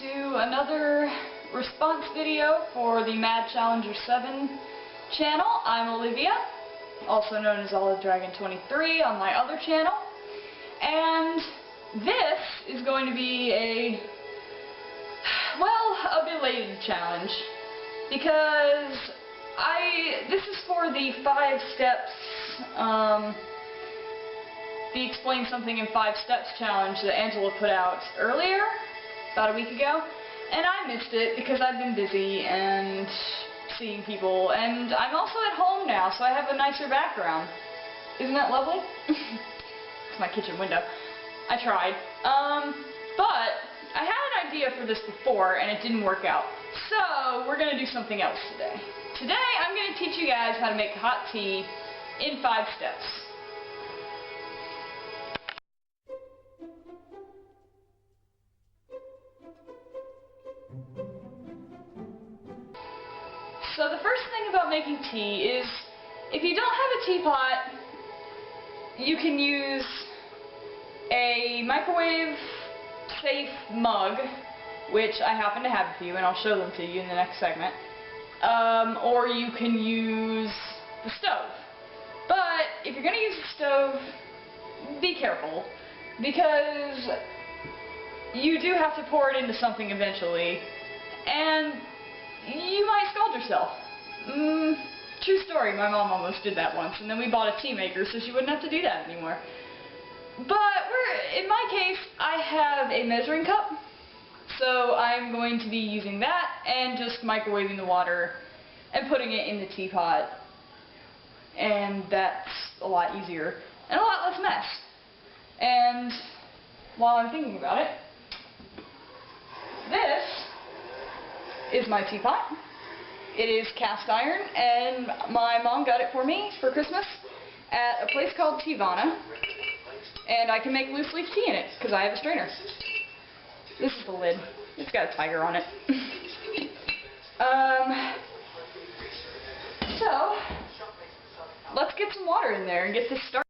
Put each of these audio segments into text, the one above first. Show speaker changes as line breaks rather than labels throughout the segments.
to another response video for the Mad Challenger 7 channel. I'm Olivia, also known as Olive Dragon 23 on my other channel. And this is going to be a belated challenge, because this is for the 5 steps, the Explain Something in 5 Steps challenge that Angela put out earlier, about a week ago, and I missed it because I've been busy and seeing people, and I'm also at home now, so I have a nicer background. Isn't that lovely? It's my kitchen window. I tried. But I had an idea for this before, and it didn't work out. So, we're going to do something else today. Today, I'm going to teach you guys how to make hot tea in 5 steps. So the first thing about making tea is, if you don't have a teapot, you can use a microwave-safe mug, which I happen to have a few, and I'll show them to you in the next segment. Or you can use the stove. But if you're going to use the stove, be careful, because you do have to pour it into something eventually, and you might scald yourself. True story, my mom almost did that once, and then we bought a tea maker so she wouldn't have to do that anymore. But in my case, I have a measuring cup, so I'm going to be using that and just microwaving the water and putting it in the teapot, and that's a lot easier and a lot less mess. And while I'm thinking about it, this is my teapot. It is cast iron, and my mom got it for me for Christmas at a place called Teavana, and I can make loose leaf tea in it because I have a strainer. This is the lid. It's got a tiger on it. So let's get some water in there and get this started.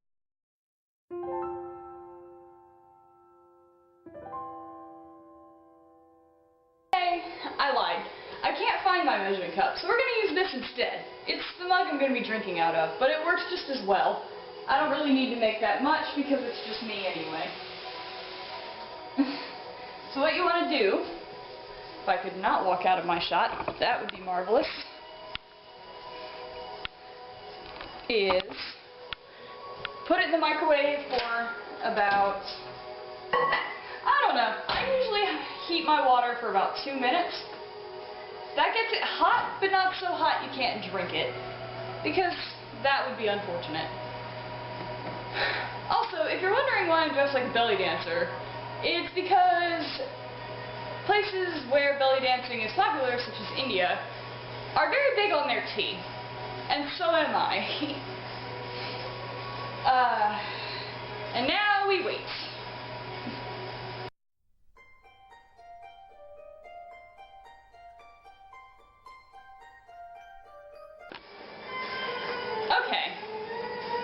I lied. I can't find my measuring cup, so we're going to use this instead. It's the mug I'm going to be drinking out of, but it works just as well. I don't really need to make that much because it's just me anyway. So what you want to do, if I could not walk out of my shot, that would be marvelous, is put it in the microwave for about, I don't know, I usually heat my water for about 2 minutes. That gets it hot, but not so hot you can't drink it, because that would be unfortunate. Also, if you're wondering why I'm dressed like a belly dancer, it's because places where belly dancing is popular, such as India, are very big on their tea, and so am I. And now we wait.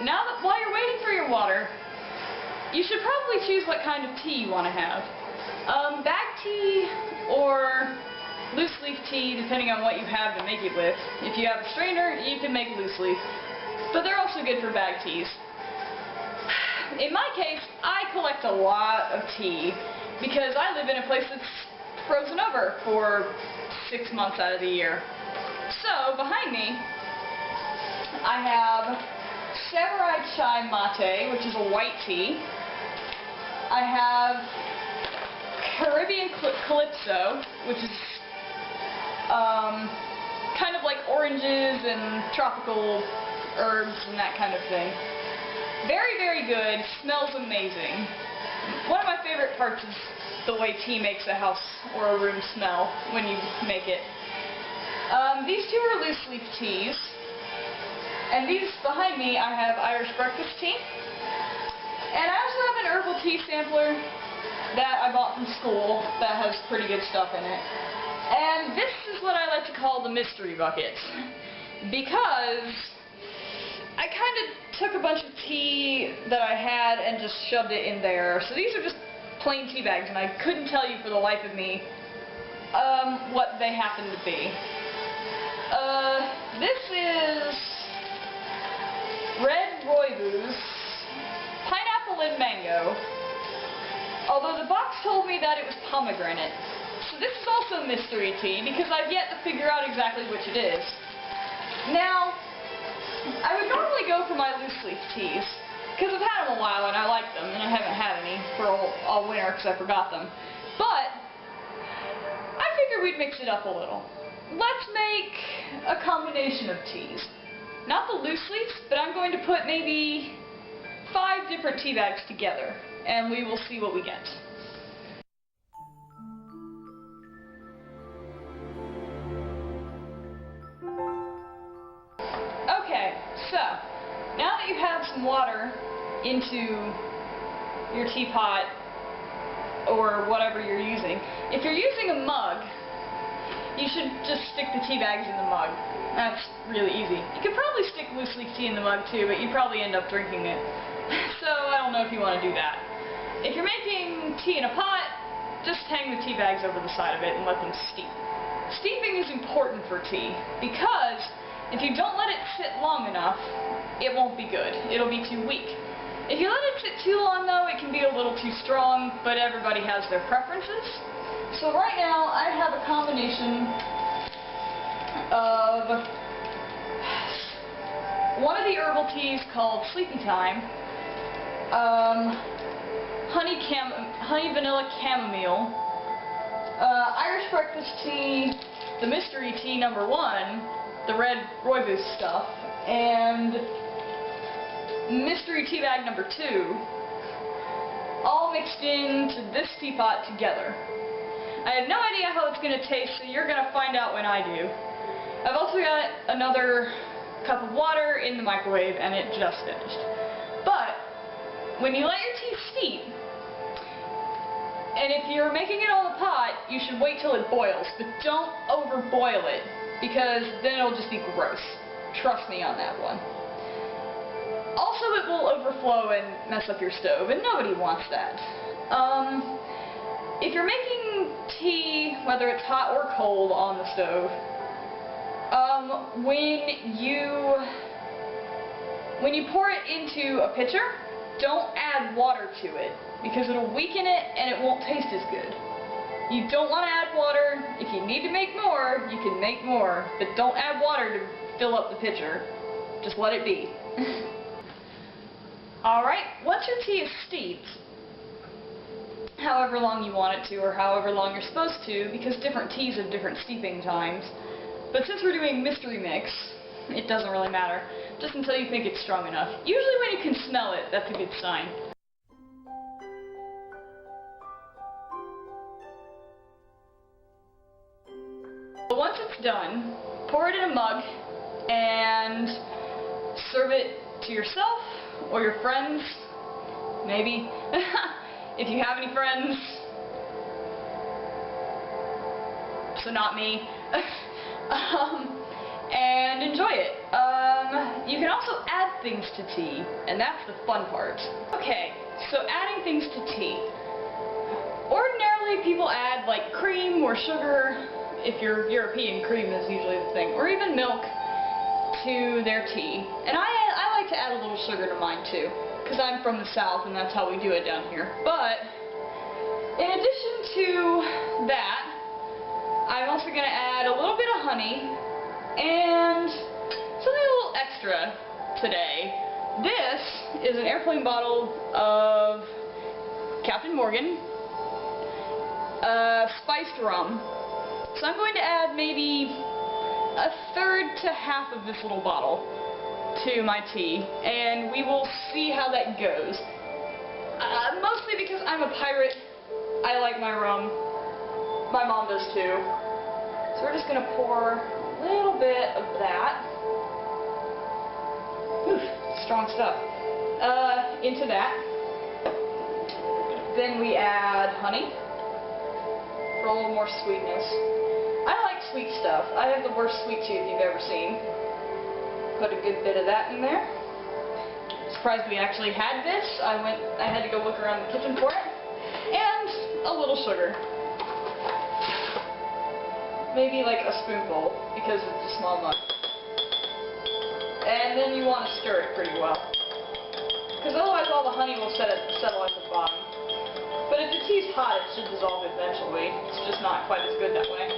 Now that while you're waiting for your water, you should probably choose what kind of tea you want to have. Bag tea or loose leaf tea, depending on what you have to make it with. If you have a strainer, you can make loose leaf, but they're also good for bag teas. In my case, I collect a lot of tea because I live in a place that's frozen over for 6 months out of the year. So, behind me, I have Samurai Chai Mate, which is a white tea. I have Caribbean Calypso, which is kind of like oranges and tropical herbs and that kind of thing. Very, very good. Smells amazing. One of my favorite parts is the way tea makes a house or a room smell when you make it. These two are loose leaf teas. And these behind me, I have Irish breakfast tea. And I also have an herbal tea sampler that I bought from school that has pretty good stuff in it. And this is what I like to call the mystery bucket, because I kind of took a bunch of tea that I had and just shoved it in there. So these are just plain tea bags, and I couldn't tell you for the life of me what they happen to be. This is red rooibos, pineapple and mango, although the box told me that it was pomegranate. So this is also mystery tea because I've yet to figure out exactly which it is. Now, I would normally go for my loose leaf teas because I've had them a while and I like them, and I haven't had any for all winter because I forgot them. But I figured we'd mix it up a little. Let's make a combination of teas. Not the loose leaves, but I'm going to put maybe 5 different tea bags together, and we will see what we get. Okay, so now that you have some water into your teapot or whatever you're using, if you're using a mug, you should just stick the tea bags in the mug. That's really easy. You could probably stick loose leaf tea in the mug too, but you'd probably end up drinking it. So I don't know if you want to do that. If you're making tea in a pot, just hang the tea bags over the side of it and let them steep. Steeping is important for tea because if you don't let it sit long enough, it won't be good. It'll be too weak. If you let it sit too long though, it can be a little too strong, but everybody has their preferences. So right now, I have a combination of one of the herbal teas called Sleepy Time, honey vanilla chamomile, Irish breakfast tea, the mystery tea number 1, the red rooibos stuff, and mystery tea bag number 2, all mixed into this teapot together. I have no idea how it's going to taste, so you're going to find out when I do. I've also got another cup of water in the microwave, and it just finished. But when you let your tea steep, and if you're making it on the pot, you should wait till it boils, but don't overboil it, because then it'll just be gross. Trust me on that one. Also, it will overflow and mess up your stove, and nobody wants that. If you're making tea, whether it's hot or cold on the stove, when you pour it into a pitcher, don't add water to it, because it'll weaken it and it won't taste as good. You don't want to add water. If you need to make more, you can make more, but don't add water to fill up the pitcher. Just let it be. Alright, once your tea is steeped, however long you want it to, or however long you're supposed to, because different teas have different steeping times. But since we're doing mystery mix, it doesn't really matter, just until you think it's strong enough. Usually when you can smell it, that's a good sign. But once it's done, pour it in a mug and serve it to yourself or your friends, maybe. If you have any friends, so not me, and enjoy it. You can also add things to tea, and that's the fun part. Okay, so adding things to tea. Ordinarily, people add like cream or sugar, if you're European, cream is usually the thing, or even milk to their tea. And I like to add a little sugar to mine too, because I'm from the South and that's how we do it down here. But in addition to that, I'm also going to add a little bit of honey and something a little extra today. This is an airplane bottle of Captain Morgan spiced rum. So I'm going to add maybe 1/3 to half of this little bottle to my tea, and we will see how that goes. Mostly because I'm a pirate, I like my rum. My mom does too. So we're just going to pour a little bit of that. Oof, strong stuff. Into that. Then we add honey for a little more sweetness. I like sweet stuff. I have the worst sweet tooth you've ever seen. Put a good bit of that in there. Surprised we actually had this. I had to go look around the kitchen for it. And a little sugar. maybe like a spoonful, because it's a small mug. And then you want to stir it pretty well, because otherwise all the honey will settle at the bottom. But if the tea's hot, it should dissolve eventually. It's just not quite as good that way.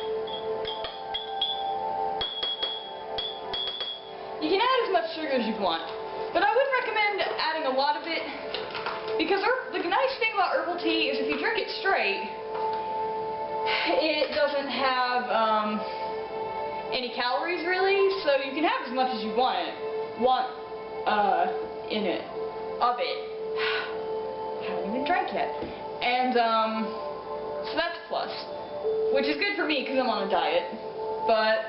You can add as much sugar as you want, but I wouldn't recommend adding a lot of it, because the nice thing about herbal tea is if you drink it straight, it doesn't have any calories really, so you can have as much as you want in it, of it. I haven't even drank yet. And so that's a plus, which is good for me because I'm on a diet. But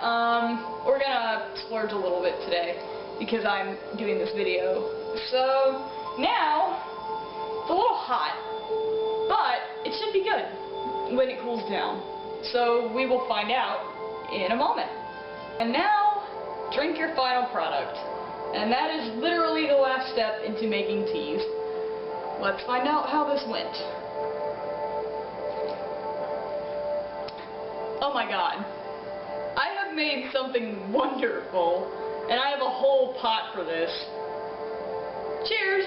we're gonna splurge a little bit today because I'm doing this video. So now it's a little hot, but it should be good when it cools down. So we will find out in a moment. And now drink your final product. And that is literally the last step into making teas. Let's find out how this went. Oh my god. I have made something wonderful, and I have a whole pot for this. Cheers!